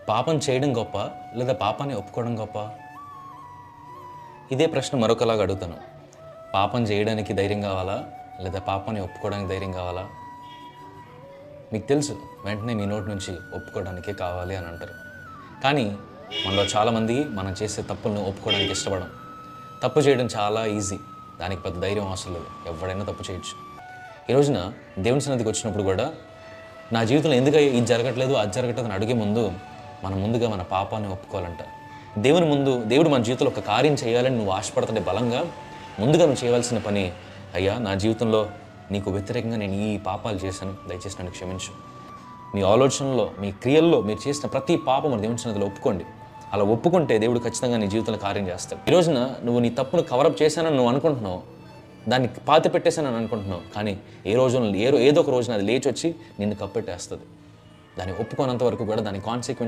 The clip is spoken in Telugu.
పాపం చేయడం గొప్ప లేదా పాపాన్ని ఒప్పుకోవడం గొప్ప? ఇదే ప్రశ్న మరొకలాగా అడుగుతాను. పాపం చేయడానికి ధైర్యం కావాలా లేదా పాపాన్ని ఒప్పుకోవడానికి ధైర్యం కావాలా? మీకు తెలుసు, వెంటనే మీ నోటి నుంచి ఒప్పుకోవడానికే కావాలి అని అంటారు. కానీ మనలో చాలామంది మనం చేసే తప్పులను ఒప్పుకోవడానికి ఇష్టపడం. తప్పు చేయడం చాలా ఈజీ, దానికి పెద్ద ధైర్యం అవసరం లేదు, ఎవడైనా తప్పు చేయొచ్చు. ఈ రోజున దేవుని సన్నిధికి వచ్చినప్పుడు కూడా నా జీవితంలో ఎందుకు ఇది జరగట్లేదు అది జరగట్లేదు అని అడిగే ముందు మనం ముందుగా మన పాపాన్ని ఒప్పుకోవాలంట. దేవుడు మన జీవితంలో ఒక కార్యం చేయాలని నువ్వు ఆశపడుతుంటే బలంగా ముందుగా నువ్వు చేయవలసిన పని, అయ్యా నా జీవితంలో నీకు వ్యతిరేకంగా నేను ఈ పాపాలు చేశాను, దయచేసి నన్ను క్షమించు. మీ ఆలోచనలో మీ క్రియల్లో మీరు చేసిన ప్రతి పాపం దేవుని సన్నిధిలో ఒప్పుకోండి. అలా ఒప్పుకుంటే దేవుడు ఖచ్చితంగా నీ జీవితంలో కార్యం చేస్తాడు. ఈ రోజున నువ్వు నీ తప్పును కవరప్ చేశానని నువ్వు అనుకుంటున్నావు, దాన్ని పాతి పెట్టేశానని అనుకుంటున్నావు. కానీ ఏదో ఒక రోజున అది లేచి వచ్చి నిన్ను కప్పెట్టేస్తుంది. దాన్ని ఒప్పుకోనంత వరకు కూడా దాని కాన్సిక్వెన్స్